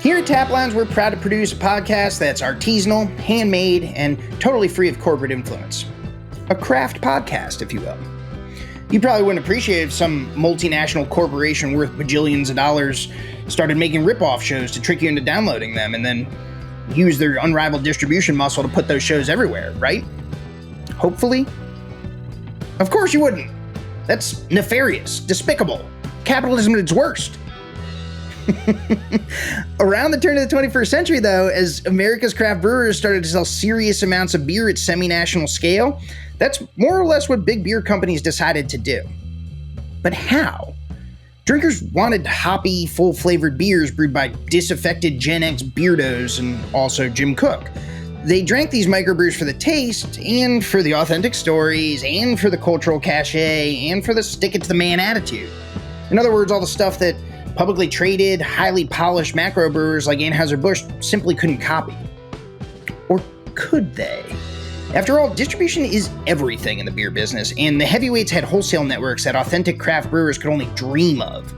Here at Taplines, we're proud to produce a podcast that's artisanal, handmade, and totally free of corporate influence. A craft podcast, if you will. You probably wouldn't appreciate it if some multinational corporation worth bajillions of dollars started making ripoff shows to trick you into downloading them and then use their unrivaled distribution muscle to put those shows everywhere, right? Hopefully. Of course you wouldn't. That's nefarious, despicable, capitalism at its worst. Around the turn of the 21st century, though, as America's craft brewers started to sell serious amounts of beer at semi-national scale, that's more or less what big beer companies decided to do. But how? Drinkers wanted hoppy, full-flavored beers brewed by disaffected Gen X beardos and also Jim Koch. They drank these microbrews for the taste, and for the authentic stories, and for the cultural cachet, and for the stick-it-to-the-man attitude. In other words, all the stuff that publicly traded, highly polished macro brewers like Anheuser-Busch simply couldn't copy. Or could they? After all, distribution is everything in the beer business, and the heavyweights had wholesale networks that authentic craft brewers could only dream of.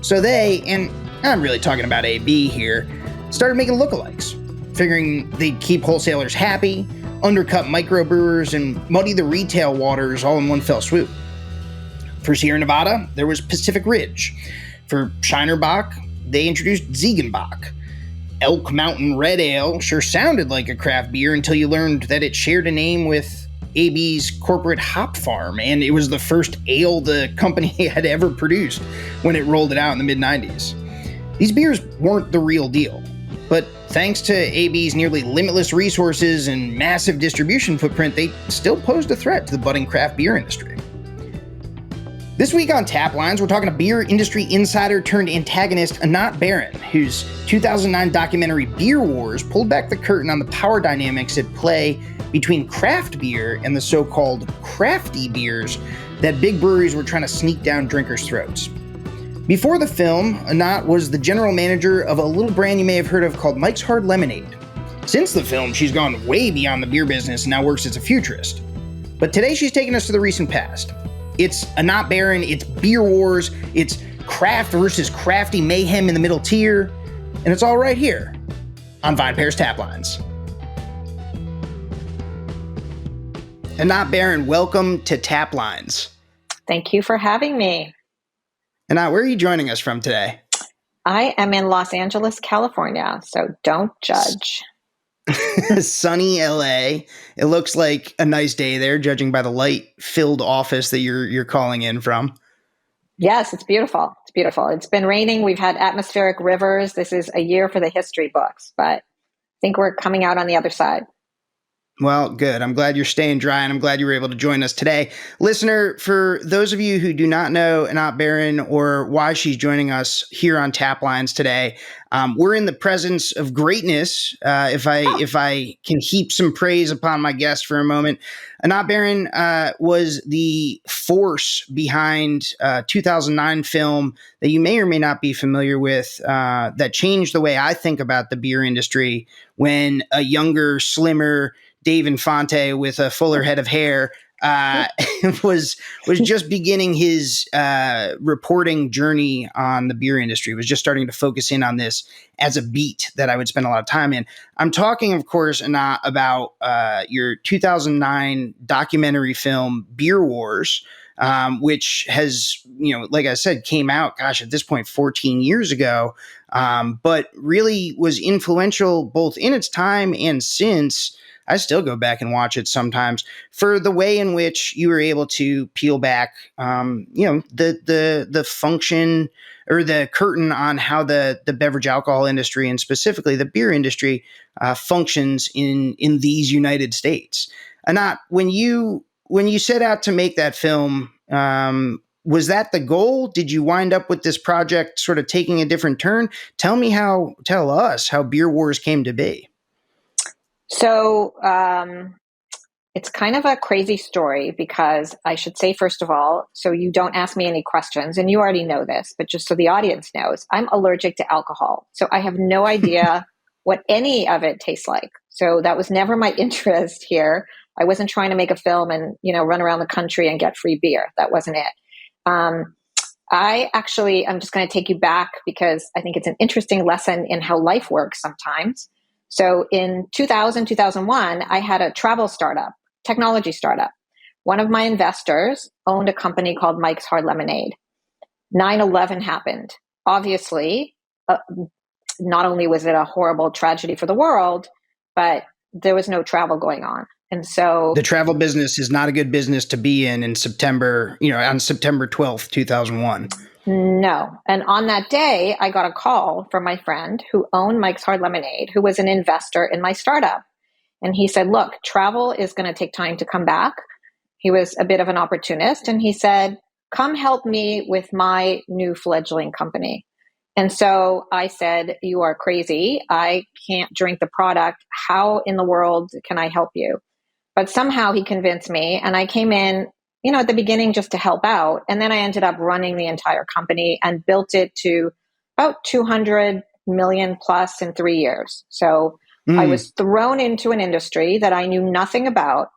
So they, and I'm really talking about AB here, started making lookalikes, figuring they'd keep wholesalers happy, undercut microbrewers, and muddy the retail waters all in one fell swoop. For Sierra Nevada, there was Pacific Ridge. For Shiner Bock, they introduced Ziegenbock. Elk Mountain Red Ale sure sounded like a craft beer until you learned that it shared a name with AB's corporate hop farm, and it was the first ale the company had ever produced when it rolled it out in the mid-90s. These beers weren't the real deal, but thanks to AB's nearly limitless resources and massive distribution footprint, they still posed a threat to the budding craft beer industry. This week on Taplines, we're talking to beer industry insider turned antagonist Anat Barron, whose 2009 documentary Beer Wars pulled back the curtain on the power dynamics at play between craft beer and the so-called crafty beers that big breweries were trying to sneak down drinkers' throats. Before the film, Anat was the general manager of a little brand you may have heard of called Mike's Hard Lemonade. Since the film, she's gone way beyond the beer business and now works as a futurist. But today she's taking us to the recent past. It's Anat Barron, it's Beer Wars, it's craft versus crafty mayhem in the middle tier, and it's all right here on VinePair's Taplines. Anat Barron, welcome to Taplines. Thank you for having me. Anat, where are you joining us from today? I am in Los Angeles, California, so don't judge. Sunny LA. It looks like a nice day there, judging by the light-filled office that you're calling in from. Yes, it's beautiful. It's beautiful. It's been raining. We've had atmospheric rivers. This is a year for the history books, but I think we're coming out on the other side. Well, good. I'm glad you're staying dry, and I'm glad you were able to join us today. Listener, for those of you who do not know Anat Barron or why she's joining us here on Taplines today, we're in the presence of greatness, if I can heap some praise upon my guest for a moment. Anat Barron was the force behind a 2009 film that you may or may not be familiar with that changed the way I think about the beer industry when a younger, slimmer Dave Infante with a fuller head of hair was just beginning his reporting journey on the beer industry, was just starting to focus in on this as a beat that I would spend a lot of time in. I'm talking, of course, Anat, about your 2009 documentary film, Beer Wars, which has, like I said, came out, at this point, 14 years ago, but really was influential both in its time and since. I still go back and watch it sometimes for the way in which you were able to peel back, the function or the curtain on how the beverage alcohol industry and specifically the beer industry functions in these United States. Anat, when you set out to make that film, was that the goal? Did you wind up with this project sort of taking a different turn? Tell us how Beer Wars came to be. So it's kind of a crazy story because I should say, first of all, so you don't ask me any questions, and you already know this, but just so the audience knows, I'm allergic to alcohol. So I have no idea what any of it tastes like. So that was never my interest here. I wasn't trying to make a film and, run around the country and get free beer. That wasn't it. I'm just going to take you back because I think it's an interesting lesson in how life works sometimes. So in 2001, I had a travel startup, technology startup. One of my investors owned a company called Mike's Hard Lemonade. 9/11 happened. Obviously, not only was it a horrible tragedy for the world, but there was no travel going on. And so the travel business is not a good business to be in September, on September 12th, 2001. No. And on that day, I got a call from my friend who owned Mike's Hard Lemonade, who was an investor in my startup. And he said, look, travel is going to take time to come back. He was a bit of an opportunist. And he said, come help me with my new fledgling company. And so I said, you are crazy. I can't drink the product. How in the world can I help you? But somehow he convinced me, and I came in, at the beginning just to help out. And then I ended up running the entire company and built it to about 200 million plus in 3 years. So I was thrown into an industry that I knew nothing about.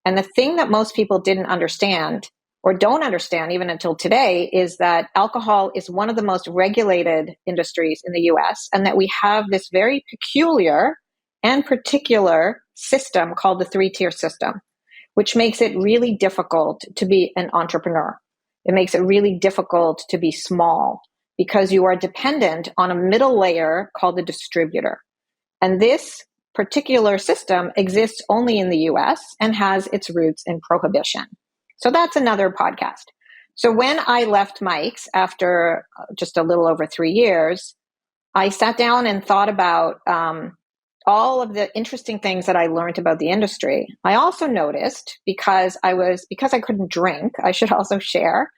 And the thing that most people didn't understand or don't understand even until today is that alcohol is one of the most regulated industries in the US, and that we have this very peculiar and particular system called the 3-tier system, which makes it really difficult to be an entrepreneur. It makes it really difficult to be small because you are dependent on a middle layer called the distributor. And this particular system exists only in the US and has its roots in prohibition. So that's another podcast. So when I left Mike's after just a little over 3 years, I sat down and thought about all of the interesting things that I learned about the industry. I also noticed because I couldn't drink, I should also share,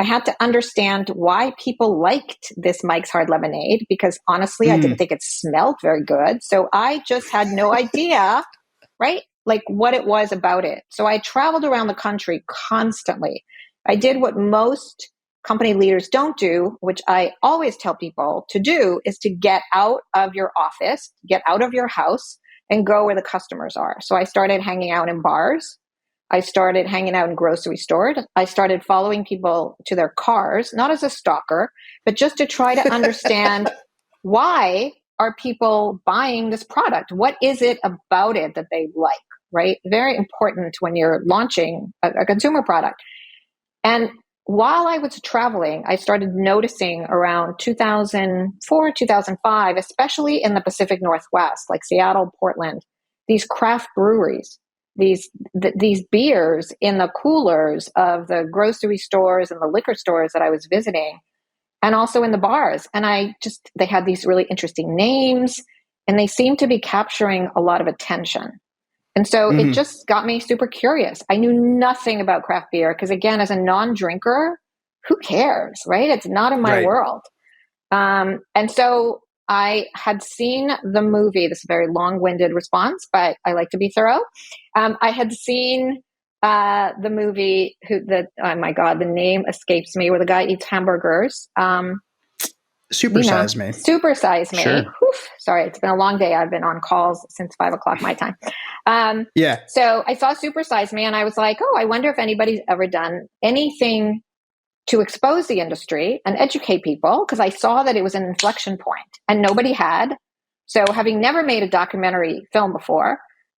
I had to understand why people liked this Mike's Hard Lemonade, because honestly, I didn't think it smelled very good. So I just had no idea, right? Like what it was about it. So I traveled around the country constantly. I did what most company leaders don't do, which I always tell people to do, is to get out of your office, get out of your house, and go where the customers are. So I started hanging out in bars. I started hanging out in grocery stores. I started following people to their cars, not as a stalker, but just to try to understand why are people buying this product? What is it about it that they like, right? Very important when you're launching a consumer product. And while I was traveling, I started noticing around 2004, 2005, especially in the Pacific Northwest, like Seattle, Portland, these craft breweries, these beers in the coolers of the grocery stores and the liquor stores that I was visiting, and also in the bars. And they had these really interesting names, and they seemed to be capturing a lot of attention. And so it just got me super curious. I knew nothing about craft beer because, again, as a non-drinker, who cares, right? It's not in my world. And so I had seen the movie. This is a very long-winded response, but I like to be thorough. I had seen the movie. Oh my God, the name escapes me. Where the guy eats hamburgers. Super Size Me. Super Size Me. Sure. Oof, sorry, it's been a long day. I've been on calls since 5:00 my time. Yeah. So I saw Super Size Me, and I was like, oh, I wonder if anybody's ever done anything to expose the industry and educate people, because I saw that it was an inflection point, and nobody had. So having never made a documentary film before,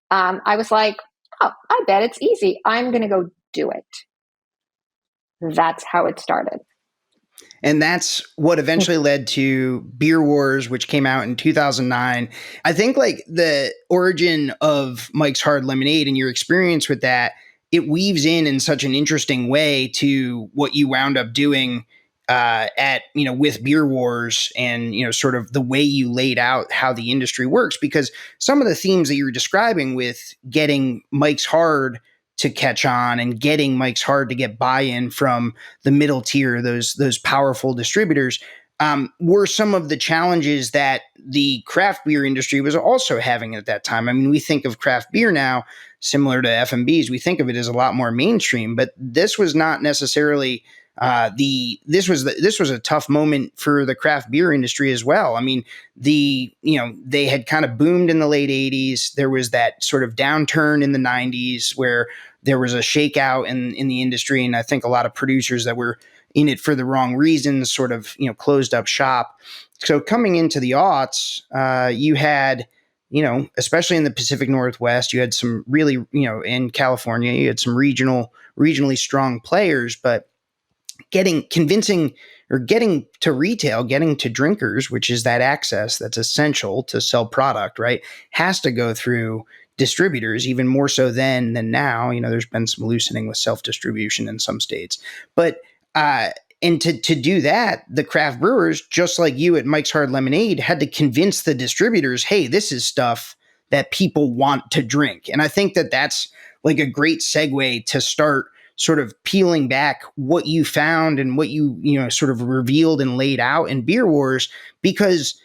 I was like, oh, I bet it's easy. I'm going to go do it. That's how it started. And that's what eventually led to Beer Wars, which came out in 2009. I think like the origin of Mike's Hard Lemonade and your experience with that, it weaves in such an interesting way to what you wound up doing with Beer Wars, and, sort of the way you laid out how the industry works, because some of the themes that you're describing with getting Mike's Hard to catch on and getting Mike's Hard to get buy-in from the middle tier, those powerful distributors, were some of the challenges that the craft beer industry was also having at that time. I mean, we think of craft beer now, similar to FMBs, we think of it as a lot more mainstream, but this was not necessarily this was a tough moment for the craft beer industry as well. I mean, they had kind of boomed in the late 80s. There was that sort of downturn in the 90s where there was a shakeout in the industry. And I think a lot of producers that were, in it for the wrong reasons, sort of, closed up shop. So coming into the aughts, you had, especially in the Pacific Northwest, you had some really, in California, you had some regionally strong players, but getting to retail, getting to drinkers, which is that access that's essential to sell product, right, has to go through distributors, even more so then than now. There's been some loosening with self-distribution in some states. But and to do that, the craft brewers, just like you at Mike's Hard Lemonade, had to convince the distributors, hey, this is stuff that people want to drink. And I think that that's like a great segue to start sort of peeling back what you found and what you sort of revealed and laid out in Beer Wars, because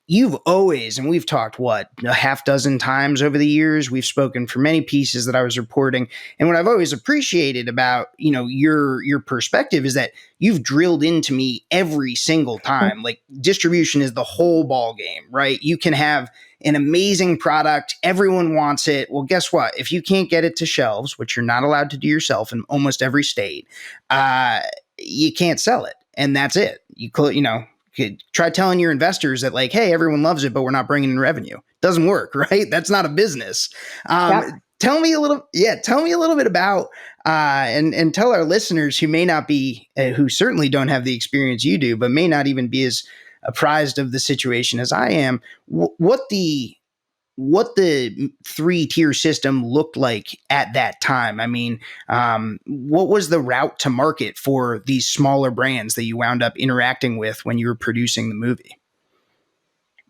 you've always, and we've talked a half dozen times over the years, we've spoken for many pieces that I was reporting, and what I've always appreciated about your perspective is that you've drilled into me every single time. Like, distribution is the whole ball game, right? You can have an amazing product, everyone wants it. Well, guess what? If you can't get it to shelves, which you're not allowed to do yourself in almost every state, you can't sell it, and that's it. You try telling your investors that, like, hey, everyone loves it, but we're not bringing in revenue. Doesn't work, right? That's not a business. Yep. Tell me a little bit about, and tell our listeners who may not be, who certainly don't have the experience you do, but may not even be as apprised of the situation as I am, what the 3-tier system looked like at that time. I mean, what was the route to market for these smaller brands that you wound up interacting with when you were producing the movie?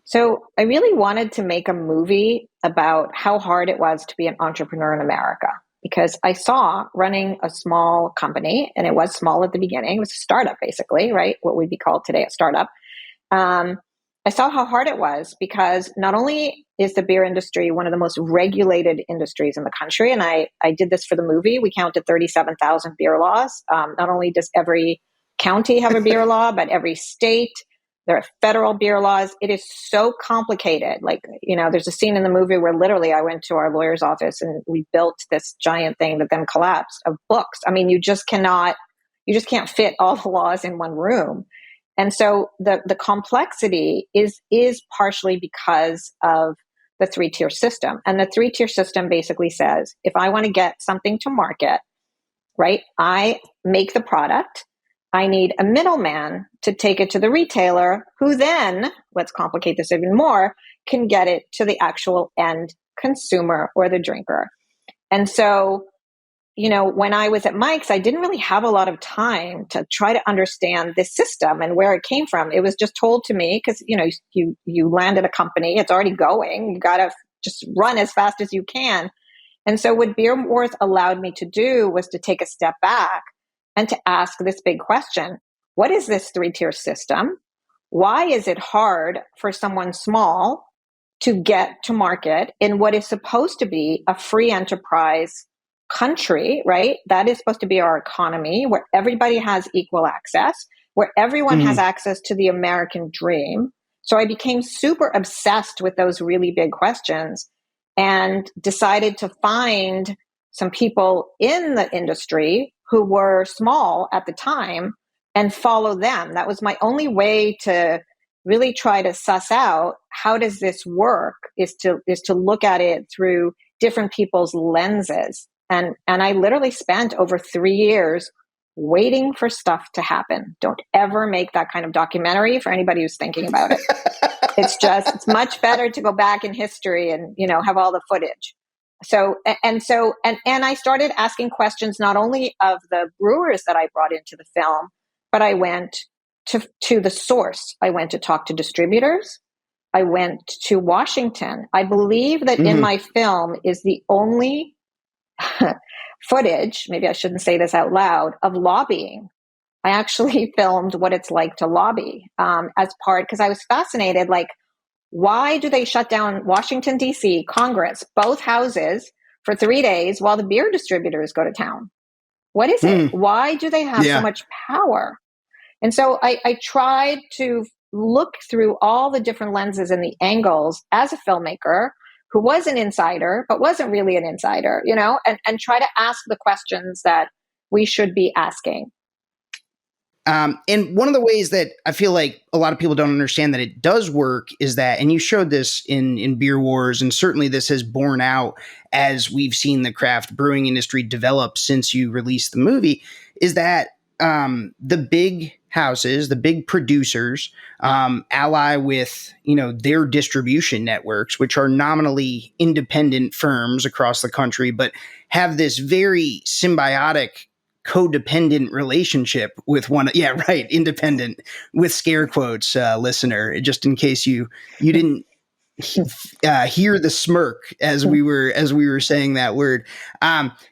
So I really wanted to make a movie about how hard it was to be an entrepreneur in America, because I saw running a small company, and it was small at the beginning. It was a startup, basically, right? What would be called today a startup. I saw how hard it was, because not only is the beer industry one of the most regulated industries in the country, and I did this for the movie. We counted 37,000 beer laws. Not only does every county have a beer law, but every state. There are federal beer laws. It is so complicated. Like, there's a scene in the movie where literally I went to our lawyer's office and we built this giant thing that then collapsed of books. I mean, you just can't fit all the laws in one room. And so the complexity is partially because of the 3-tier system. And the 3-tier system basically says, if I want to get something to market, right, I make the product. I need a middleman to take it to the retailer, who then, let's complicate this even more, can get it to the actual end consumer or the drinker. And so, when I was at Mike's, I didn't really have a lot of time to try to understand this system and where it came from. It was just told to me because, you landed a company, it's already going. You got to just run as fast as you can. And so what Beer Wars allowed me to do was to take a step back and to ask this big question: what is this 3-tier system? Why is it hard for someone small to get to market in what is supposed to be a free enterprise country, right? That is supposed to be our economy, where everybody has equal access, where everyone has access to the American dream. So I became super obsessed with those really big questions and decided to find some people in the industry who were small at the time and follow them. That was my only way to really try to suss out how does this work, is to look at it through different people's lenses. And I literally spent over 3 years waiting for stuff to happen. Don't ever make that kind of documentary for anybody who's thinking about it. It's much better to go back in history and, have all the footage. So I started asking questions not only of the brewers that I brought into the film, but I went to the source. I went to talk to distributors. I went to Washington. I believe that in my film is the only footage, maybe I shouldn't say this out loud, of lobbying. I actually filmed what it's like to lobby because I was fascinated, like, why do they shut down Washington, D.C., Congress, both houses for 3 days while the beer distributors go to town? What is it? Why do they have so much power? And so I tried to look through all the different lenses and the angles as a filmmaker who was an insider, but wasn't really an insider, and try to ask the questions that we should be asking. And one of the ways that I feel like a lot of people don't understand that it does work is that, and you showed this in Beer Wars, and certainly this has borne out as we've seen the craft brewing industry develop since you released the movie, is that the big houses, the big producers, ally with their distribution networks, which are nominally independent firms across the country, but have this very symbiotic codependent relationship with one. Yeah, right. Independent with scare quotes, listener, just in case you didn't hear the smirk as we were saying that word.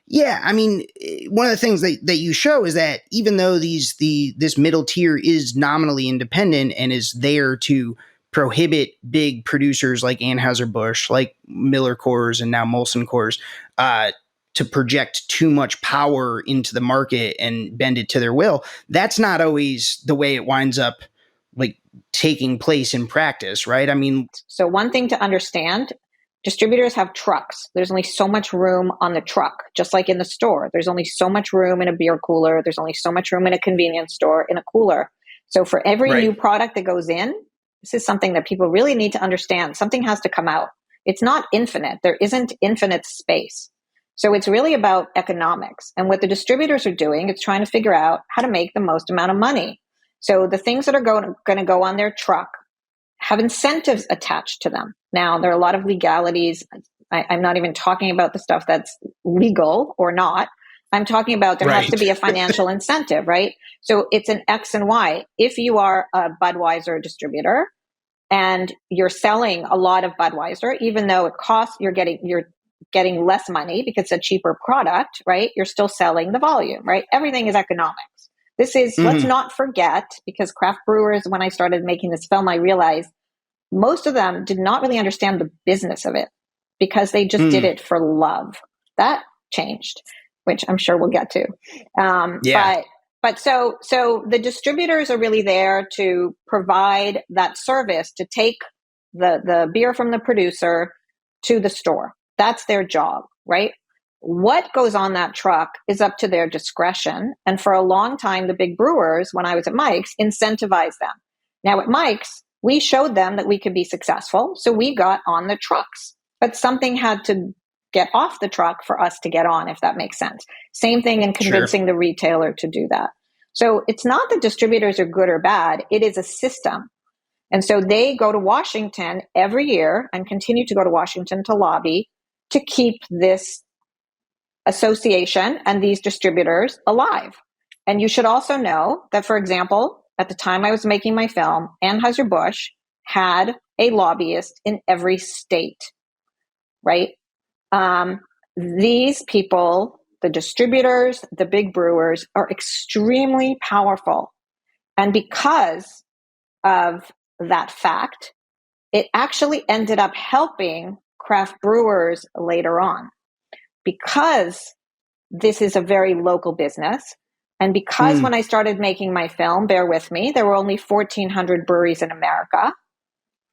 Yeah, I mean, one of the things that you show is that even though this middle tier is nominally independent and is there to prohibit big producers like Anheuser-Busch, like Miller Coors, and now Molson Coors, to project too much power into the market and bend it to their will. That's not always the way it winds up like taking place in practice, right? I mean, so one thing to understand, distributors have trucks. There's only so much room on the truck, just like in the store. There's only so much room in a beer cooler. There's only so much room in a convenience store in a cooler. So for every new product that goes in, this is something that people really need to understand. Something has to come out. It's not infinite. There isn't infinite space. So it's really about economics. And what the distributors are doing is trying to figure out how to make the most amount of money. So the things that are going to go on their truck have incentives attached to them. Now, there are a lot of legalities. I'm not even talking about the stuff that's legal or not. I'm talking about there has to be a financial incentive, right? So it's an X and Y. If you are a Budweiser distributor and you're selling a lot of Budweiser, even though it costs, you're getting less money because it's a cheaper product, right? You're still selling the volume, right? Everything is economics. This is, let's not forget, because craft brewers, when I started making this film, I realized most of them did not really understand the business of it because they just did it for love. That changed, which I'm sure we'll get to. But so the distributors are really there to provide that service to take the beer from the producer to the store. That's their job, right? What goes on that truck is up to their discretion. And for a long time, the big brewers, when I was at Mike's, incentivized them. Now at Mike's, we showed them that we could be successful. So we got on the trucks, but something had to get off the truck for us to get on, if that makes sense. Same thing in convincing the retailer to do that. So it's not that distributors are good or bad. It is a system. And so they go to Washington every year and continue to go to Washington to lobby to keep this association and these distributors alive. And you should also know that, for example, at the time I was making my film, Anheuser-Busch had a lobbyist in every state, right? These people, the distributors, the big brewers, are extremely powerful. And because of that fact, it actually ended up helping craft brewers later on. Because this is a very local business, and because when I started making my film, bear with me, there were only 1,400 breweries in America.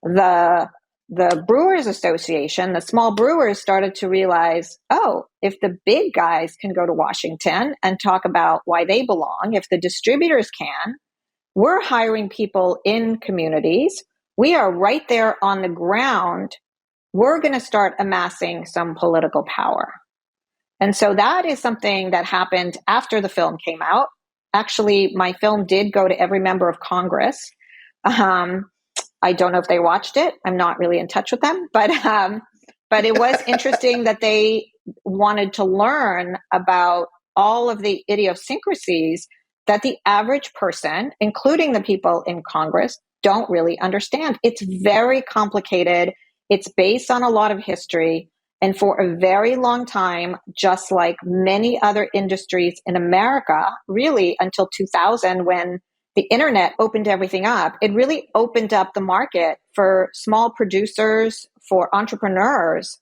The Brewers Association, the small brewers, started to realize, oh, if the big guys can go to Washington and talk about why they belong, if the distributors can, we're hiring people in communities. We are right there on the ground. We're going to start amassing some political power. And so that is something that happened after the film came out. Actually, my film did go to every member of Congress. I don't know if they watched it. I'm not really in touch with them, but it was interesting that they wanted to learn about all of the idiosyncrasies that the average person, including the people in Congress, don't really understand. It's very complicated. It's based on a lot of history. And for a very long time, just like many other industries in America, really until 2000, when the internet opened everything up, it really opened up the market for small producers, for entrepreneurs.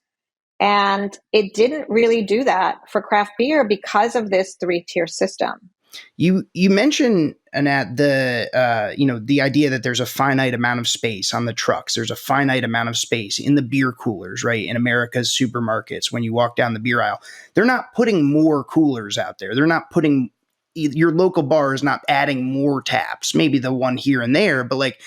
And it didn't really do that for craft beer because of this three-tier system. You mentioned, Annette, the idea that there's a finite amount of space on the trucks. There's a finite amount of space in the beer coolers, right? In America's supermarkets, when you walk down the beer aisle, they're not putting more coolers out there. They're not putting your local bar is not adding more taps, maybe the one here and there, but like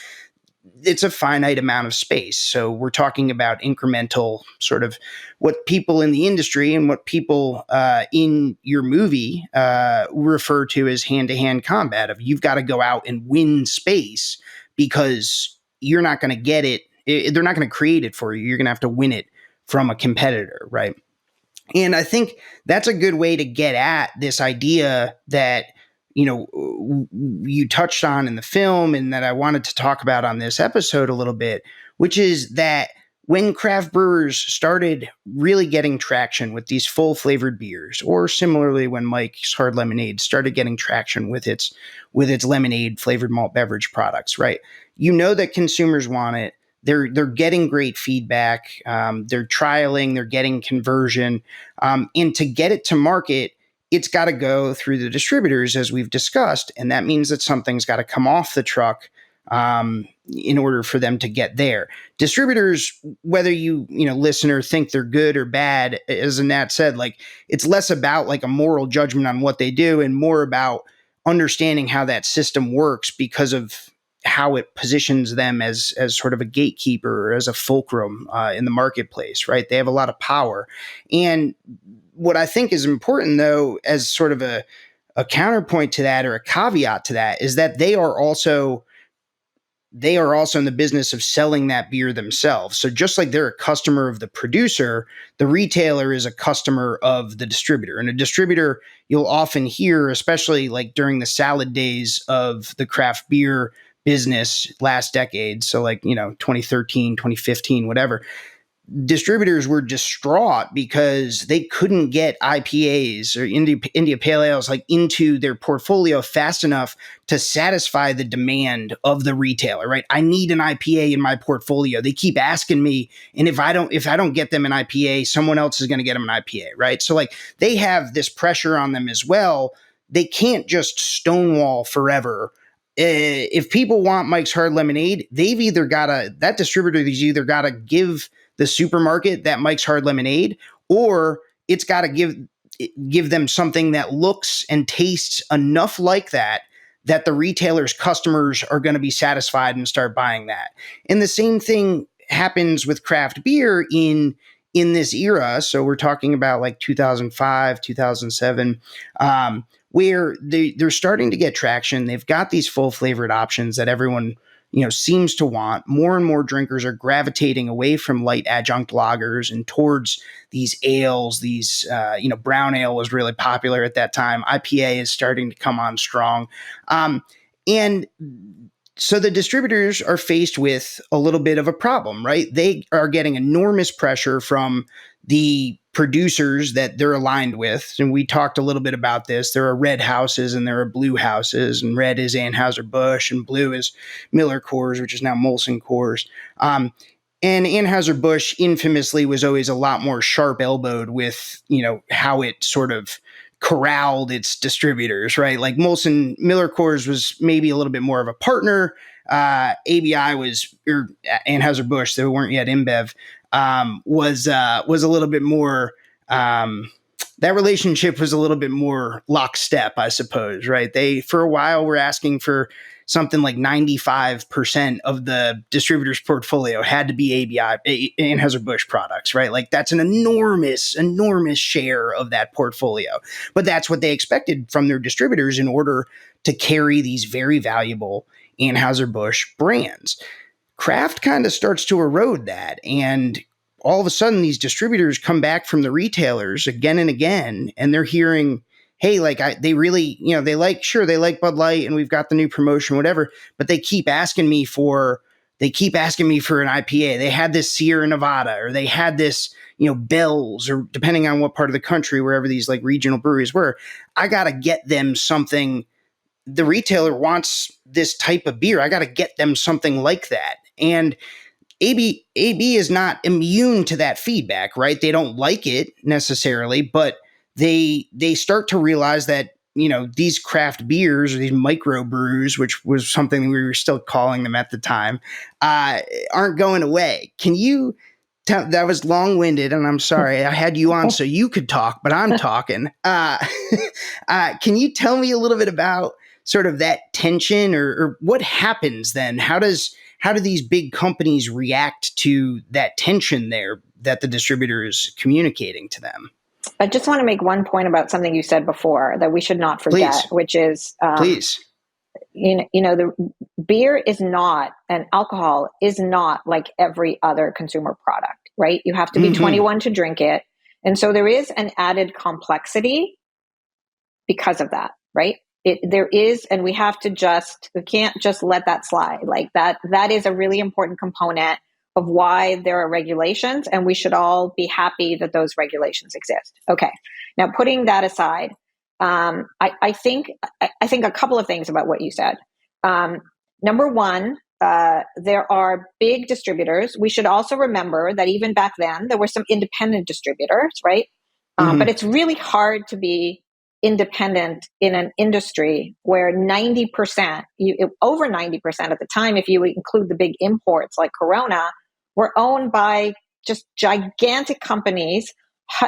it's a finite amount of space. So we're talking about incremental sort of what people in the industry and what people in your movie refer to as hand-to-hand combat of you've got to go out and win space because you're not going to get it. They're not going to create it for you. You're going to have to win it from a competitor, right? And I think that's a good way to get at this idea that, you touched on in the film and that I wanted to talk about on this episode a little bit, which is that when craft brewers started really getting traction with these full flavored beers, or similarly when Mike's Hard Lemonade started getting traction with its lemonade flavored malt beverage products, right? You know that consumers want it. They're getting great feedback. They're trialing. They're getting conversion. And to get it to market, it's got to go through the distributors, as we've discussed, and that means that something's got to come off the truck in order for them to get there. Distributors, whether you listener think they're good or bad, as Nat said, like it's less about like a moral judgment on what they do and more about understanding how that system works because of how it positions them as sort of a gatekeeper or as a fulcrum in the marketplace, right? They have a lot of power. And what I think is important, though, as sort of a counterpoint to that or a caveat to that, is that they are also in the business of selling that beer themselves. So just like they're a customer of the producer, the retailer is a customer of the distributor. And a distributor, you'll often hear, especially like during the salad days of the craft beer business last decade, so like 2013, 2015, whatever, distributors were distraught because they couldn't get IPAs or India Pale Ales like into their portfolio fast enough to satisfy the demand of the retailer, right? I need an IPA in my portfolio. They keep asking me, and if I don't get them an IPA, someone else is going to get them an IPA, right? So like they have this pressure on them as well. They can't just stonewall forever. If people want Mike's Hard Lemonade, that distributor's either got to give the supermarket that Mike's Hard Lemonade, or it's got to give them something that looks and tastes enough like that the retailer's customers are going to be satisfied and start buying that. And the same thing happens with craft beer in this era. So we're talking about like 2005, 2007, where they're starting to get traction. They've got these full flavored options that everyone seems to want. More and more drinkers are gravitating away from light adjunct lagers and towards these ales. These, brown ale was really popular at that time. IPA is starting to come on strong. And so the distributors are faced with a little bit of a problem, right? They are getting enormous pressure from the producers that they're aligned with. And we talked a little bit about this. There are red houses and there are blue houses, and red is Anheuser-Busch and blue is Miller Coors, which is now Molson Coors. And Anheuser-Busch infamously was always a lot more sharp-elbowed with, how it sort of corralled its distributors, right? Like Miller Coors was maybe a little bit more of a partner. ABI or Anheuser-Busch, they weren't yet InBev, was a little bit more, that relationship was a little bit more lockstep, I suppose, right? They, for a while, were asking for something like 95% of the distributor's portfolio had to be ABI, Anheuser-Busch products, right? Like that's an enormous, enormous share of that portfolio. But that's what they expected from their distributors in order to carry these very valuable Anheuser-Busch brands. Craft kind of starts to erode that. And all of a sudden, these distributors come back from the retailers again and again, and they're hearing, hey, like they really, they like Bud Light and we've got the new promotion, whatever, but they keep asking me for an IPA. They had this Sierra Nevada, or they had this, Bell's, or depending on what part of the country, wherever these like regional breweries were, I got to get them something. The retailer wants this type of beer. I got to get them something like that. And AB is not immune to that feedback, right? They don't like it necessarily, but they start to realize that, these craft beers or these micro brews, which was something we were still calling them at the time, aren't going away. Can you that was long-winded, and I'm sorry. I had you on so you could talk, but I'm talking. Can you tell me a little bit about sort of that tension, or what happens then? How do these big companies react to that tension there that the distributor is communicating to them? I just want to make one point about something you said before that we should not forget, Please, which is, please. the beer is not, and alcohol is not like every other consumer product, right? You have to be 21 to drink it. And so there is an added complexity because of that, right? There is, and we can't just let that slide. Like that is a really important component of why there are regulations, and we should all be happy that those regulations exist. Okay. Now, putting that aside, I think a couple of things about what you said. Number one, there are big distributors. We should also remember that even back then, there were some independent distributors, right? But it's really hard to be independent in an industry where 90%, over 90% at the time, if you include the big imports like Corona, were owned by just gigantic companies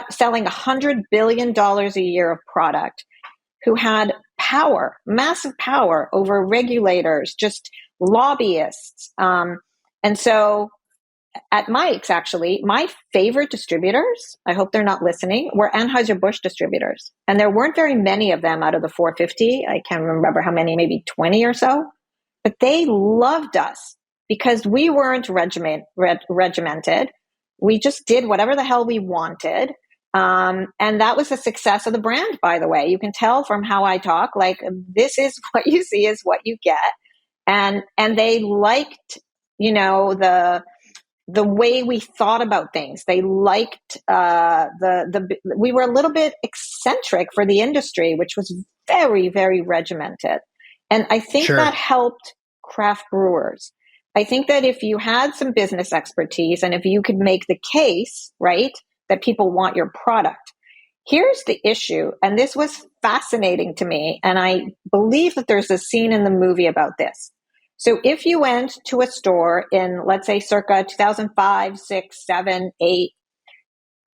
selling $100 billion a year of product, who had power, massive power over regulators, just lobbyists. And so at Mike's, actually, my favorite distributors, I hope they're not listening, were Anheuser-Busch distributors. And there weren't very many of them out of the 450. I can't remember how many, maybe 20 or so. But they loved us because we weren't regimented. We just did whatever the hell we wanted. And that was the success of the brand, by the way. You can tell from how I talk, like, this is what you see is what you get. And they liked, the way we thought about things. They liked we were a little bit eccentric for the industry, which was very, very regimented. And I think that helped craft brewers. I think that if you had some business expertise and if you could make the case, right, that people want your product. Here's the issue, and this was fascinating to me, and I believe that there's a scene in the movie about this. So if you went to a store in, let's say, circa 2005, 6, 7, 8,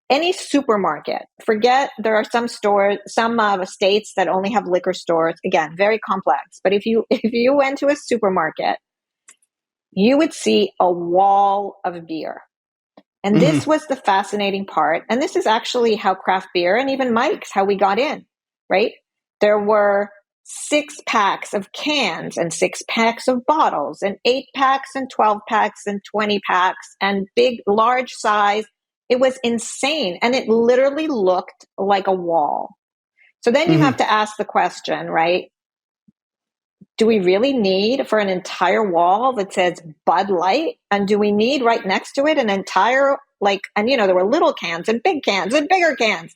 any supermarket, forget there are some stores, some states that only have liquor stores. Again, very complex. But if you went to a supermarket, you would see a wall of beer. And this was the fascinating part. And this is actually how craft beer and even Mike's, how we got in, right? There were 6 packs of cans and 6 packs of bottles and 8 packs and 12 packs and 20 packs and big, large size. It was insane. And it literally looked like a wall. So then you have to ask the question, right? Do we really need for an entire wall that says Bud Light? And do we need right next to it an entire, there were little cans and big cans and bigger cans.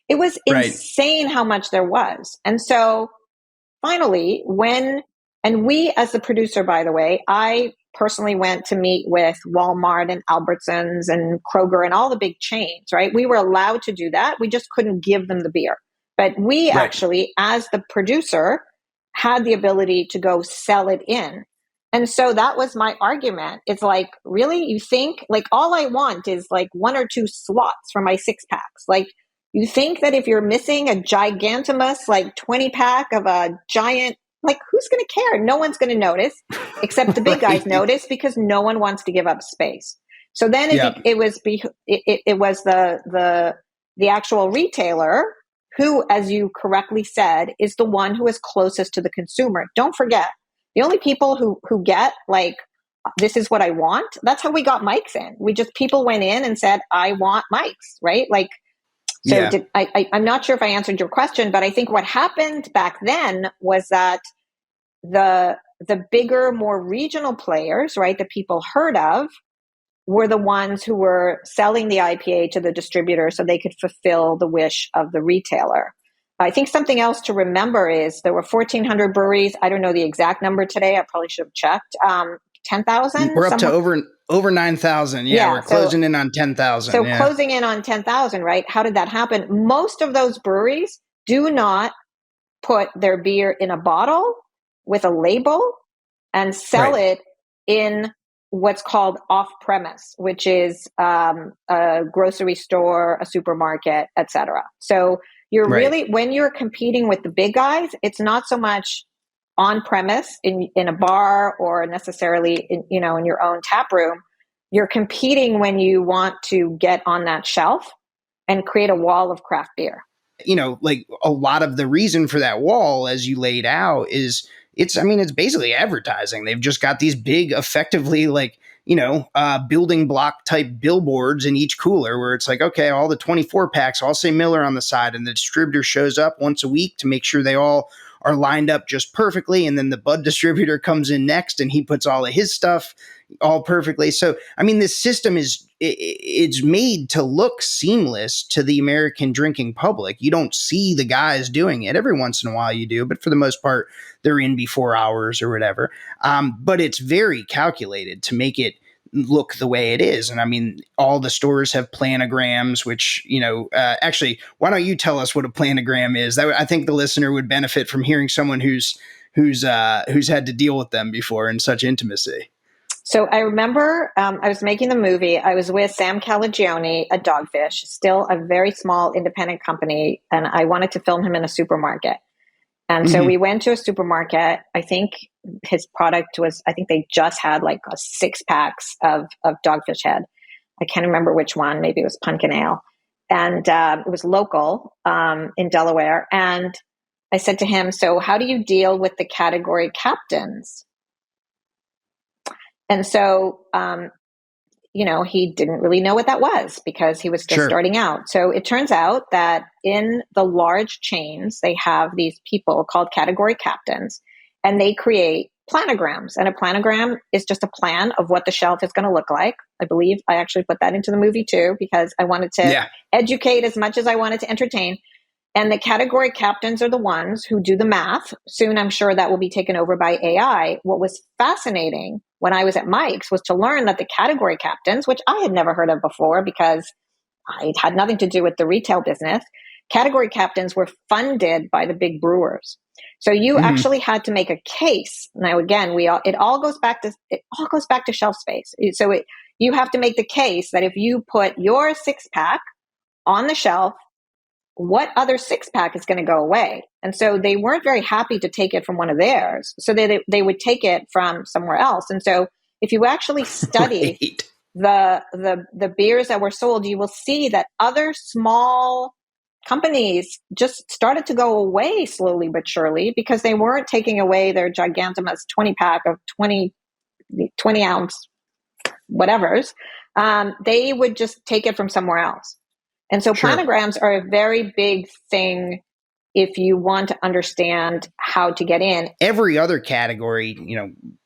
It was insane how much there was. And so finally, we as the producer, by the way, I personally went to meet with Walmart and Albertsons and Kroger and all the big chains, right? We were allowed to do that. We just couldn't give them the beer. But we actually, as the producer, had the ability to go sell it in. And so that was my argument. It's like, really? You think all I want is 1 or 2 slots for my 6 packs? You think that if you're missing a gigantimous 20 pack of a giant, who's going to care? No one's going to notice, except the big guys notice because no one wants to give up space. So then it was the actual retailer who, as you correctly said, is the one who is closest to the consumer. Don't forget, the only people who get this is what I want. That's how we got Mike's in. People went in and said, I want Mike's, right? I'm not sure if I answered your question, but I think what happened back then was that the bigger, more regional players, right, that people heard of, were the ones who were selling the IPA to the distributor so they could fulfill the wish of the retailer. I think something else to remember is there were 1,400 breweries. I don't know the exact number today. I probably should have checked. 10,000? We're up to over 9,000. Yeah, we're closing in on 10,000. So closing in on 10,000, right? How did that happen? Most of those breweries do not put their beer in a bottle with a label and sell it in what's called off premise, which is a grocery store, a supermarket, etc. So you're Right. really, when you're competing with the big guys, it's not so much on premise in a bar or necessarily in, in your own tap room. You're competing when you want to get on that shelf and create a wall of craft beer. Like a lot of the reason for that wall, as you laid out, is it's basically advertising. They've just got these big, effectively building block type billboards in each cooler where it's like, okay, all the 24 packs all say Miller on the side, and the distributor shows up once a week to make sure they all are lined up just perfectly. And then the Bud distributor comes in next and he puts all of his stuff all perfectly. So, this system it's made to look seamless to the American drinking public. You don't see the guys doing it. Every once in a while you do, but for the most part, they're in before hours or whatever. But it's very calculated to make it look the way it is. And all the stores have planograms, which, actually, why don't you tell us what a planogram is? I think the listener would benefit from hearing someone who's had to deal with them before in such intimacy. So I remember I was making the movie. I was with Sam Calagione at Dogfish, still a very small independent company, and I wanted to film him in a supermarket. And so we went to a supermarket. I think his product was, I think they just had like 6 packs of Dogfish Head. I can't remember which one. Maybe it was Pumpkin Ale. And it was local in Delaware. And I said to him, so how do you deal with the category captains? And so, he didn't really know what that was because he was just starting out. So it turns out that in the large chains, they have these people called category captains, and they create planograms. And a planogram is just a plan of what the shelf is going to look like. I believe I actually put that into the movie too, because I wanted to educate as much as I wanted to entertain. And the category captains are the ones who do the math. Soon, I'm sure that will be taken over by AI. What was fascinating when I was at Mike's was to learn that the category captains, which I had never heard of before because I had nothing to do with the retail business, category captains were funded by the big brewers. So you actually had to make a case. Now, again, it all goes back to shelf space. So you have to make the case that if you put your 6-pack on the shelf, what other 6-pack is going to go away? And so they weren't very happy to take it from one of theirs. So they would take it from somewhere else. And so if you actually study the beers that were sold, you will see that other small companies just started to go away slowly but surely because they weren't taking away their gigantomous 20-pack of 20 ounce whatevers. They would just take it from somewhere else. And so planograms are a very big thing if you want to understand how to get in. Every other category,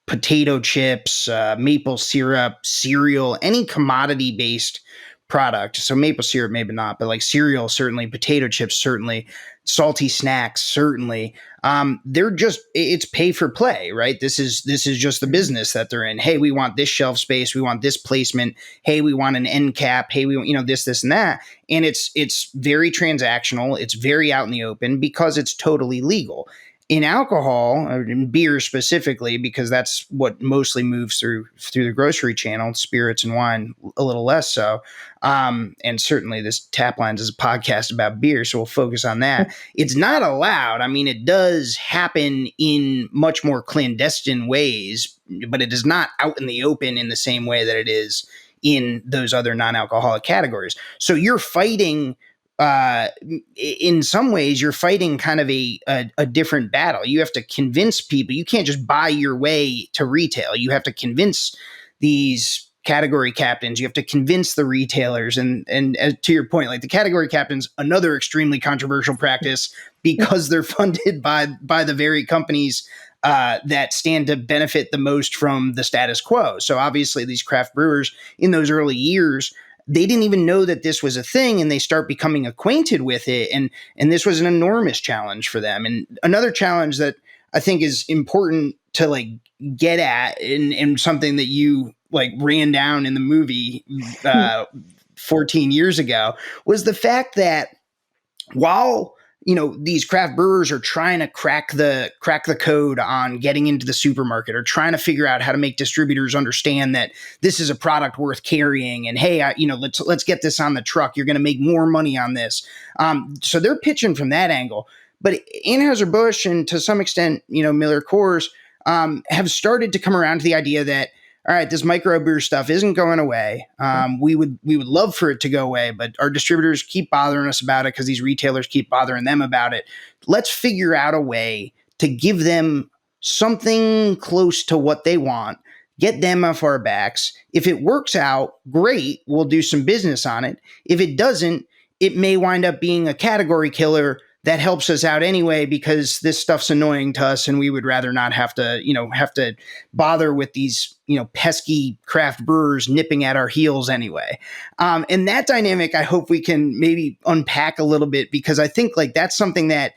potato chips, maple syrup, cereal, any commodity-based product. So maple syrup, maybe not, but like cereal, certainly, potato chips, certainly, salty snacks, certainly. It's pay for play, right? This is just the business that they're in. Hey, we want this shelf space. We want this placement. Hey, we want an end cap. Hey, we want, this, and that. And it's very transactional. It's very out in the open because it's totally legal. In alcohol, or in beer specifically, because that's what mostly moves through the grocery channel, spirits and wine a little less so. And certainly this Taplines is a podcast about beer, so we'll focus on that. It's not allowed. It does happen in much more clandestine ways, but it is not out in the open in the same way that it is in those other non-alcoholic categories. So you're fighting in some ways, you're fighting kind of a different battle. You have to convince people. You can't just buy your way to retail. You have to convince these category captains. You have to convince the retailers. And to your point, like the category captains, another extremely controversial practice because they're funded by the very companies that stand to benefit the most from the status quo. So obviously, these craft brewers in those early years, they didn't even know that this was a thing, and they start becoming acquainted with it. And this was an enormous challenge for them. And another challenge that I think is important to like get at, and something that you like ran down in the movie 14 years ago, was the fact that while these craft brewers are trying to crack the code on getting into the supermarket, or trying to figure out how to make distributors understand that this is a product worth carrying. And hey, let's get this on the truck. You're going to make more money on this. So they're pitching from that angle. But Anheuser-Busch, and to some extent, Miller Coors, have started to come around to the idea that, all right, this microbrew stuff isn't going away. We would love for it to go away, but our distributors keep bothering us about it because these retailers keep bothering them about it. Let's figure out a way to give them something close to what they want, get them off our backs. If it works out, great, we'll do some business on it. If it doesn't, it may wind up being a category killer that helps us out anyway, because this stuff's annoying to us and we would rather not have to bother with these, pesky craft brewers nipping at our heels anyway. And that dynamic, I hope we can maybe unpack a little bit, because I think like that's something that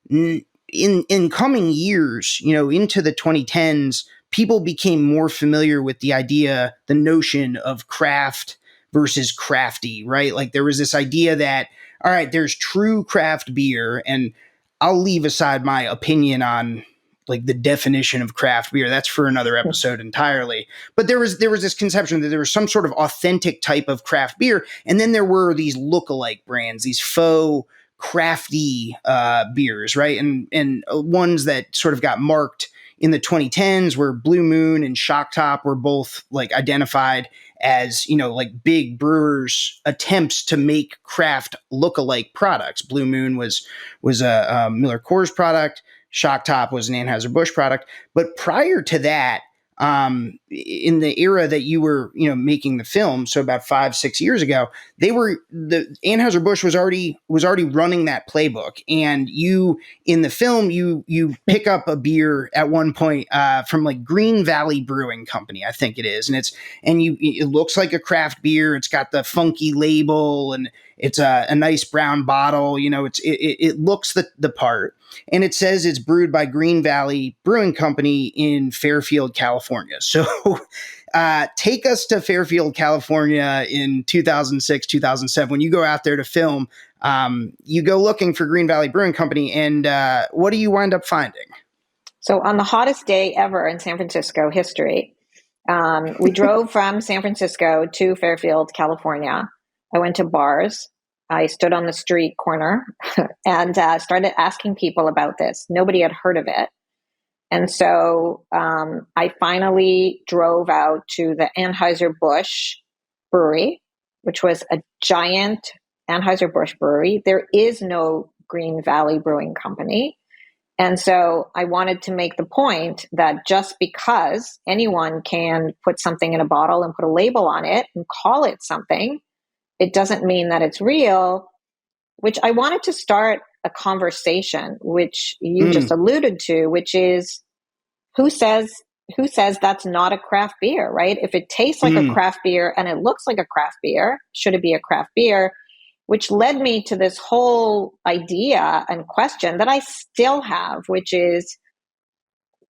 in coming years, into the 2010s, people became more familiar with the notion of craft versus crafty, right? Like there was this idea that, all right, there's true craft beer, and I'll leave aside my opinion on like the definition of craft beer. That's for another episode entirely. But there was this conception that there was some sort of authentic type of craft beer, and then there were these lookalike brands, these faux crafty beers, right? And ones that sort of got marked in the 2010s, where Blue Moon and Shock Top were both like identified as, like big brewers' attempts to make craft lookalike products. Blue Moon was a Miller Coors product. Shock Top was an Anheuser-Busch product. But prior to that, in the era that you were, making the film, so about 5-6 years ago, the Anheuser-Busch was already running that playbook. And you, in the film, you pick up a beer at one point from like Green Valley Brewing Company, I think it is, and it looks like a craft beer. It's got the funky label, and it's a nice brown bottle. It looks the part. And it says it's brewed by Green Valley Brewing Company in Fairfield, California. So take us to Fairfield, California in 2006, 2007. When you go out there to film, you go looking for Green Valley Brewing Company, and what do you wind up finding? So on the hottest day ever in San Francisco history, we drove from San Francisco to Fairfield, California. I went to bars. I stood on the street corner and started asking people about this. Nobody had heard of it. And so I finally drove out to the Anheuser-Busch brewery, which was a giant Anheuser-Busch brewery. There is no Green Valley Brewing Company. And so I wanted to make the point that just because anyone can put something in a bottle and put a label on it and call it something, it doesn't mean that it's real, which I wanted to start a conversation, which you just alluded to, which is who says that's not a craft beer, right? If it tastes like a craft beer and it looks like a craft beer, should it be a craft beer? Which led me to this whole idea and question that I still have, which is,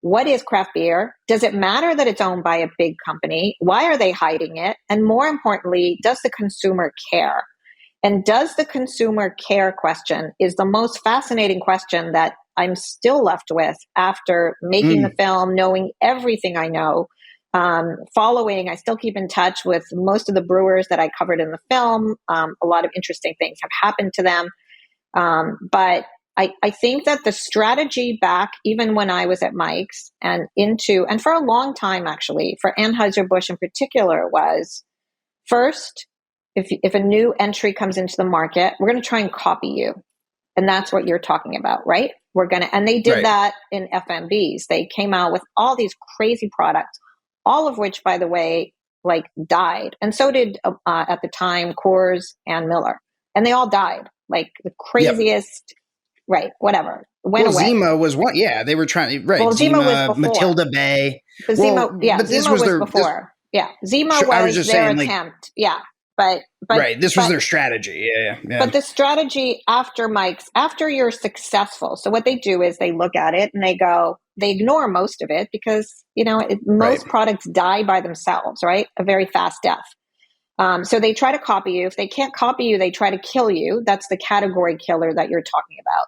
what is craft beer? Does it matter that it's owned by a big company? Why are they hiding it? And more importantly, does the consumer care? And does the consumer care question is the most fascinating question that I'm still left with after making the film, knowing everything I know, I still keep in touch with most of the brewers that I covered in the film. A lot of interesting things have happened to them. But I think that the strategy back, even when I was at Mike's and for a long time, actually, for Anheuser-Busch in particular, was first, if a new entry comes into the market, we're going to try and copy you. And that's what you're talking about, right? And they did that in FMBs. They came out with all these crazy products, all of which, by the way, like died. And so did, at the time, Coors and Miller. And they all died, like the craziest, whatever. Went away. Zima was one. Yeah, they were trying, Well, Zima was before. Matilda Bay. But Zima was before. Zima was their attempt. But this was their strategy. Yeah. But the strategy after after you're successful. So what they do is they look at it and they ignore most of it because, most products die by themselves, right? A very fast death. So they try to copy you. If they can't copy you, they try to kill you. That's the category killer that you're talking about.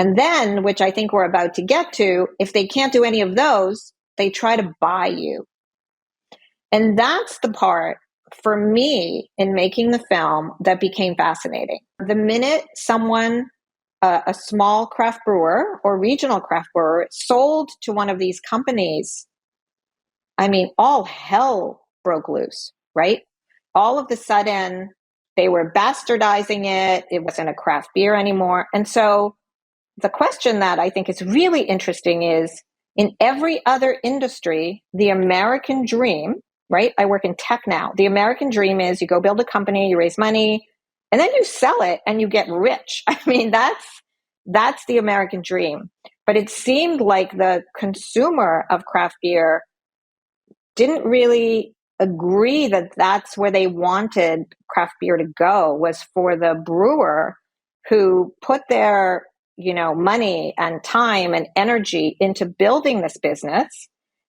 And then, which I think we're about to get to, if they can't do any of those, they try to buy you. And that's the part for me in making the film that became fascinating. The minute someone, a small craft brewer or regional craft brewer, sold to one of these companies, I mean, all hell broke loose, right? All of a sudden, they were bastardizing it. It wasn't a craft beer anymore. And so the question that I think is really interesting is, in every other industry, the American dream, right? I work in tech now. The American dream is you go build a company, you raise money, and then you sell it and you get rich. I mean, that's the American dream. But it seemed like the consumer of craft beer didn't really agree that that's where they wanted craft beer to go, was for the brewer who put their, money and time and energy into building this business.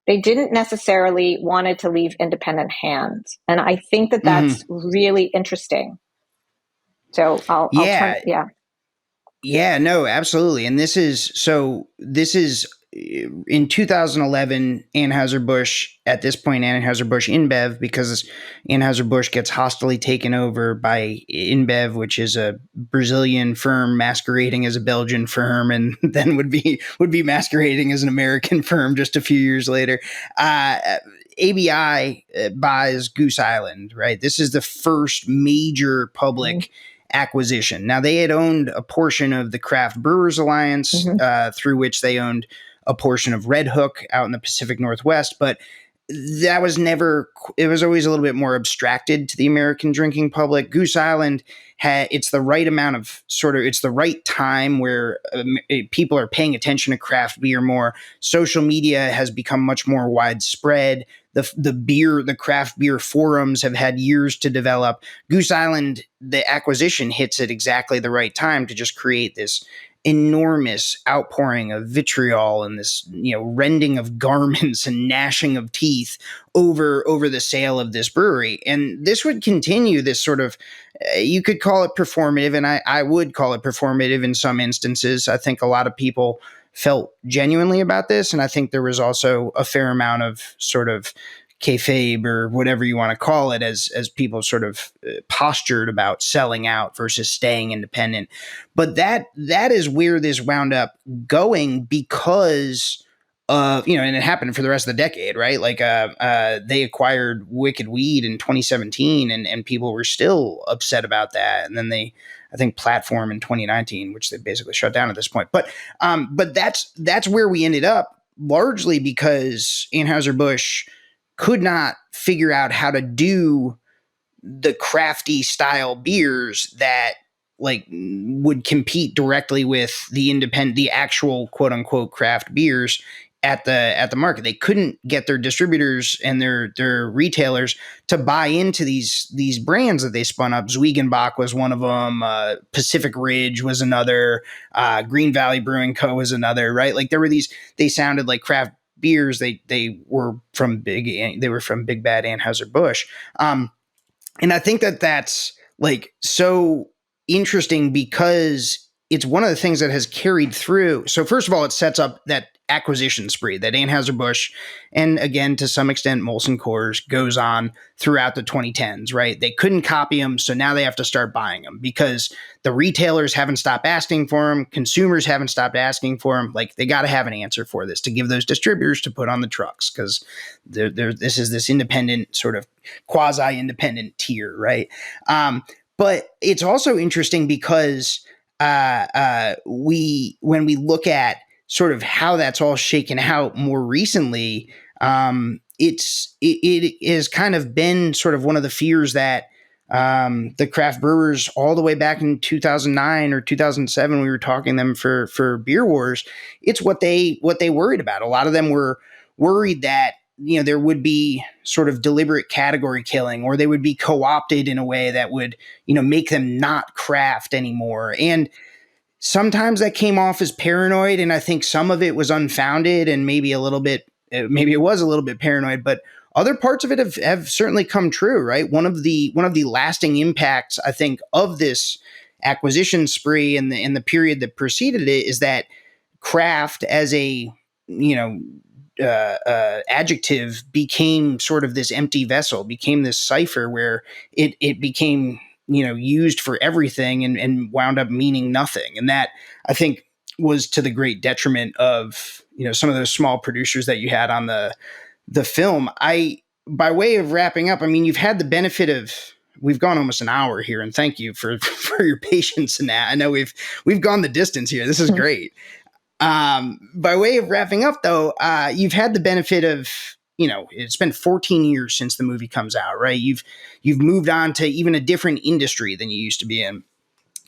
They didn't necessarily wanted to leave independent hands. And I think that that's really interesting. So I'll turn, yeah. Yeah, no, absolutely. And this is in 2011, Anheuser-Busch, at this point, Anheuser-Busch InBev, because Anheuser-Busch gets hostily taken over by InBev, which is a Brazilian firm masquerading as a Belgian firm, and then would be masquerading as an American firm just a few years later. ABI buys Goose Island, right? This is the first major public acquisition. Now, they had owned a portion of the Craft Brewers Alliance, through which they owned a portion of Red Hook out in the Pacific Northwest, but that was it was always a little bit more abstracted to the American drinking public. Goose Island it's the right amount of it's the right time where people are paying attention to craft beer more. Social media has become much more widespread. The craft beer forums have had years to develop. Goose Island, the acquisition hits at exactly the right time to just create this enormous outpouring of vitriol and this, rending of garments and gnashing of teeth over the sale of this brewery. And this would continue this sort of, you could call it performative, and I would call it performative in some instances. I think a lot of people felt genuinely about this, and I think there was also a fair amount of sort of kayfabe or whatever you want to call it, as people sort of postured about selling out versus staying independent. But that is where this wound up going, because and it happened for the rest of the decade, right? Like they acquired Wicked Weed in 2017, and people were still upset about that. And then I think Platform in 2019, which they basically shut down at this point. But that's where we ended up, largely because Anheuser-Busch could not figure out how to do the crafty style beers that would compete directly with the actual quote unquote craft beers at the market. They couldn't get their distributors and their retailers to buy into these brands that they spun up. Zwigenbach was one of them. Pacific Ridge was another. Green Valley Brewing Co. was another, right? Like there were they sounded like craft beers. They were from Big Bad Anheuser-Busch. And I think that's so interesting, because it's one of the things that has carried through. So first of all, it sets up that acquisition spree that Anheuser-Busch, and again, to some extent, Molson Coors, goes on throughout the 2010s, right? They couldn't copy them, so now they have to start buying them, because the retailers haven't stopped asking for them. Consumers haven't stopped asking for them. They got to have an answer for this to give those distributors to put on the trucks, because this is this independent, sort of quasi-independent tier, right? But it's also interesting because when we look at sort of how that's all shaken out more recently, it has kind of been sort of one of the fears that the craft brewers, all the way back in 2009 or 2007, we were talking them for Beer Wars. It's what they worried about. A lot of them were worried that there would be sort of deliberate category killing, or they would be co-opted in a way that would make them not craft anymore. And sometimes that came off as paranoid, and I think some of it was unfounded, and maybe it was a little bit paranoid, but other parts of it have certainly come true, right? One of the lasting impacts, I think, of this acquisition spree and the period that preceded it is that craft as a, you know, adjective became sort of this empty vessel, became this cipher where it became, you know, used for everything and wound up meaning nothing. And that, I think, was to the great detriment of, you know, some of those small producers that you had on the film. By way of wrapping up, I mean, you've had the benefit of, we've gone almost an hour here, and thank you for for your patience in that. I know we've gone the distance here. This is great. By way of wrapping up, though, you've had the benefit of, you know, it's been 14 years since the movie comes out, right? You've moved on to even a different industry than you used to be in.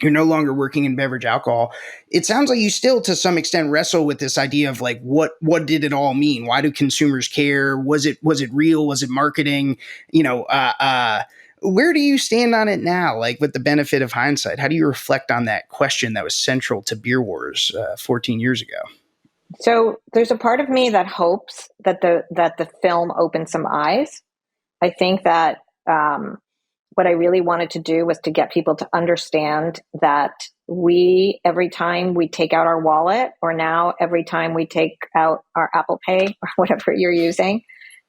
You're no longer working in beverage alcohol. It sounds like you still, to some extent, wrestle with this idea of like, what did it all mean? Why do consumers care? Was it real? Was it marketing? You know, where do you stand on it now? Like, with the benefit of hindsight, how do you reflect on that question that was central to Beer Wars 14 years ago? So there's a part of me that hopes that the film opened some eyes. I think that what I really wanted to do was to get people to understand that every time we take out our wallet, or now every time we take out our Apple Pay or whatever you're using,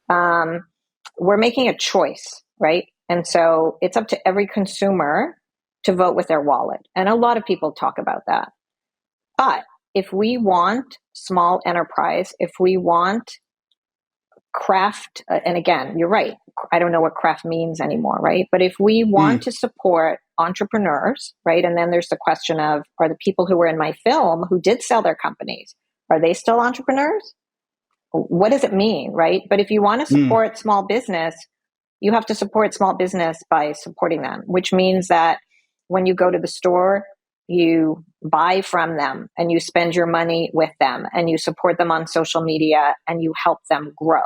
we're making a choice, right? And so it's up to every consumer to vote with their wallet. And a lot of people talk about that. But if we want small enterprise, if we want craft, and again, you're right, I don't know what craft means anymore, right? But if we want to support entrepreneurs, right? And then there's the question of, are the people who were in my film who did sell their companies, are they still entrepreneurs? What does it mean, right? But if you want to support small business, you have to support small business by supporting them, which means that when you go to the store, you buy from them and you spend your money with them and you support them on social media and you help them grow.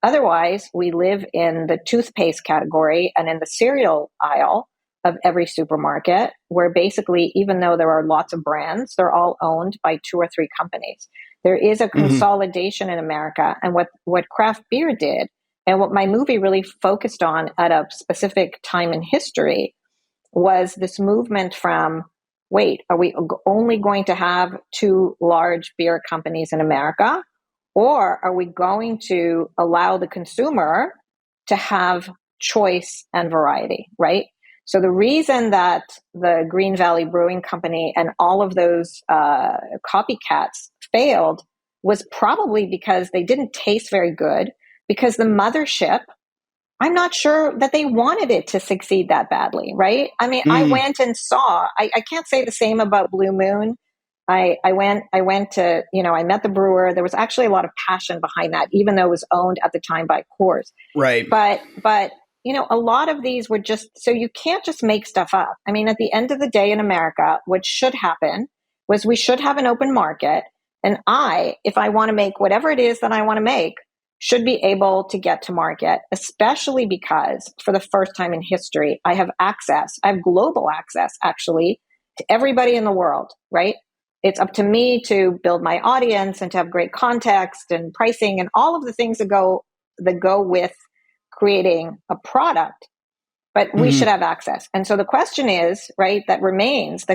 Otherwise, we live in the toothpaste category and in the cereal aisle of every supermarket, where basically, even though there are lots of brands, they're all owned by 2 or 3 companies. There is a consolidation in America. And what craft beer did, and what my movie really focused on at a specific time in history, was this movement from, wait, are we only going to have 2 large beer companies in America? Or are we going to allow the consumer to have choice and variety, right? So the reason that the Green Valley Brewing Company and all of those copycats failed was probably because they didn't taste very good, because the mothership, I'm not sure that they wanted it to succeed that badly, right? I mean, I went and saw, I can't say the same about Blue Moon. I went to, you know, I met the brewer. There was actually a lot of passion behind that, even though it was owned at the time by Coors. Right. But, you know, a lot of these were just, so you can't just make stuff up. I mean, at the end of the day in America, what should happen was we should have an open market. And if I want to make whatever it is that I want to make, should be able to get to market, especially because for the first time in history, I have global access actually to everybody in the world, right? It's up to me to build my audience and to have great context and pricing and all of the things that go with creating a product, but we should have access. And so the question is, right, that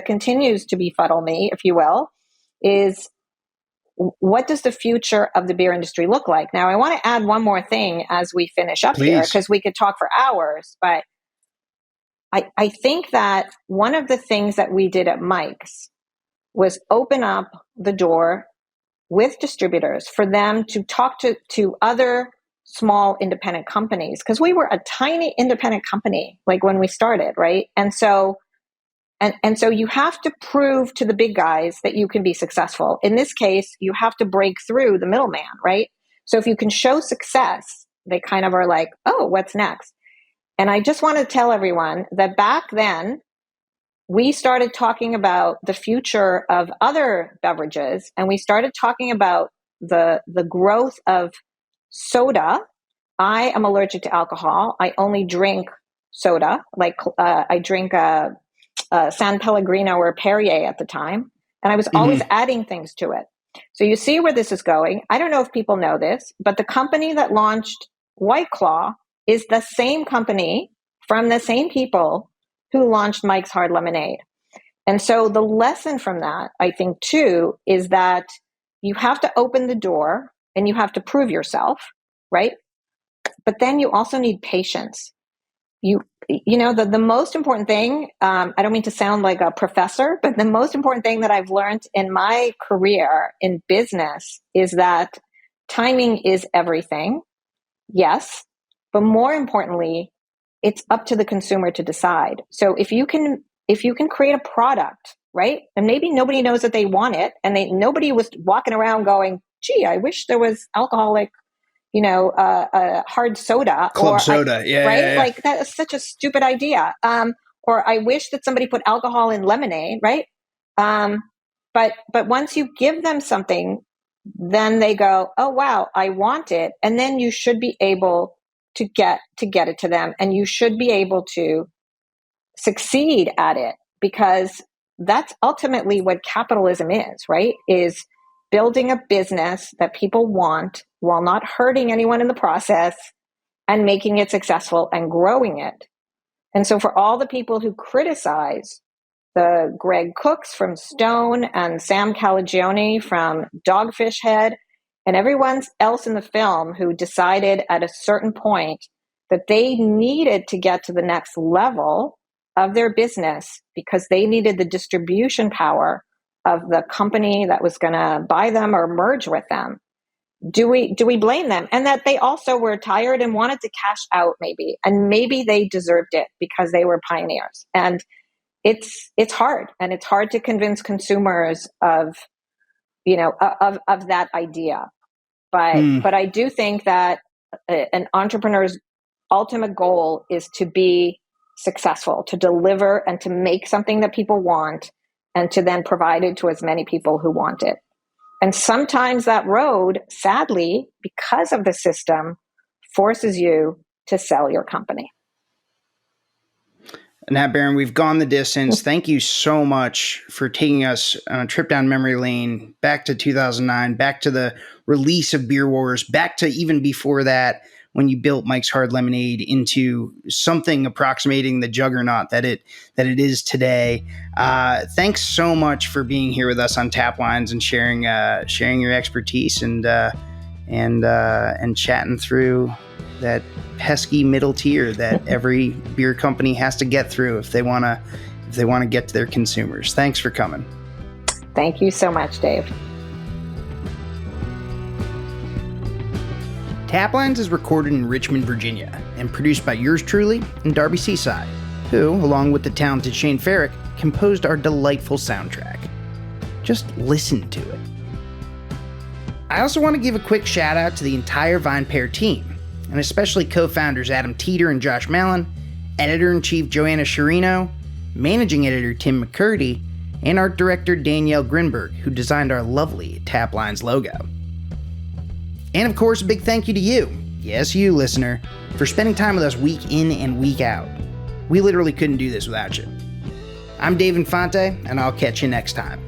continues to befuddle me, if you will, is what does the future of the beer industry look like? Now, I want to add one more thing as we finish up here, because we could talk for hours, but I think that one of the things that we did at Mike's was open up the door with distributors for them to talk to other small independent companies, because we were a tiny independent company, like when we started, right? And so you have to prove to the big guys that you can be successful. In this case, you have to break through the middleman, right? So if you can show success, they kind of are like, oh, what's next? And I just want to tell everyone that back then, we started talking about the future of other beverages, and we started talking about the growth of soda. I am allergic to alcohol. I only drink soda, like I drink San Pellegrino or Perrier at the time, and I was always adding things to it. So you see where this is going. I don't know if people know this, but the company that launched White Claw is the same company from the same people who launched Mike's Hard Lemonade. And so the lesson from that, I think, too, is that you have to open the door and you have to prove yourself, right? But then you also need patience. The most important thing, I don't mean to sound like a professor, but the most important thing that I've learned in my career in business is that timing is everything. Yes. But more importantly, it's up to the consumer to decide. So if you can create a product, right? And maybe nobody knows that they want it, and nobody was walking around going, gee, I wish there was alcoholic, a hard soda. Club soda. Yeah. Right? Yeah, yeah. Like, that is such a stupid idea. Or I wish that somebody put alcohol in lemonade, right? But once you give them something, then they go, oh, wow, I want it. And then you should be able to get it to them. And you should be able to succeed at it, because that's ultimately what capitalism is, right? Is building a business that people want while not hurting anyone in the process, and making it successful and growing it. And so for all the people who criticize the Greg Cooks from Stone and Sam Calagione from Dogfish Head and everyone else in the film who decided at a certain point that they needed to get to the next level of their business because they needed the distribution power of the company that was going to buy them or merge with them, do we blame them? And that they also were tired and wanted to cash out, maybe, and maybe they deserved it because they were pioneers. And it's hard, and it's hard to convince consumers of that idea. But I do think that an entrepreneur's ultimate goal is to be successful, to deliver and to make something that people want, and to then provide it to as many people who want it. And sometimes that road, sadly, because of the system, forces you to sell your company. Nat Barron, we've gone the distance. Thank you so much for taking us on a trip down memory lane, back to 2009, back to the release of Beer Wars, back to even before that, when you built Mike's Hard Lemonade into something approximating the juggernaut that it is today. Thanks so much for being here with us on Taplines and sharing your expertise and chatting through that pesky middle tier that every beer company has to get through if they want to get to their consumers. Thanks for coming. Thank you so much, Dave. Taplines is recorded in Richmond, Virginia, and produced by yours truly and Darby Seaside, who, along with the talented Shane Farrick, composed our delightful soundtrack. Just listen to it. I also want to give a quick shout out to the entire VinePair team, and especially co-founders Adam Teeter and Josh Mallon, editor-in-chief Joanna Sciarrino, managing editor Tim McCurdy, and art director Danielle Grinberg, who designed our lovely Taplines logo. And of course, a big thank you to you, yes, you listener, for spending time with us week in and week out. We literally couldn't do this without you. I'm Dave Infante, and I'll catch you next time.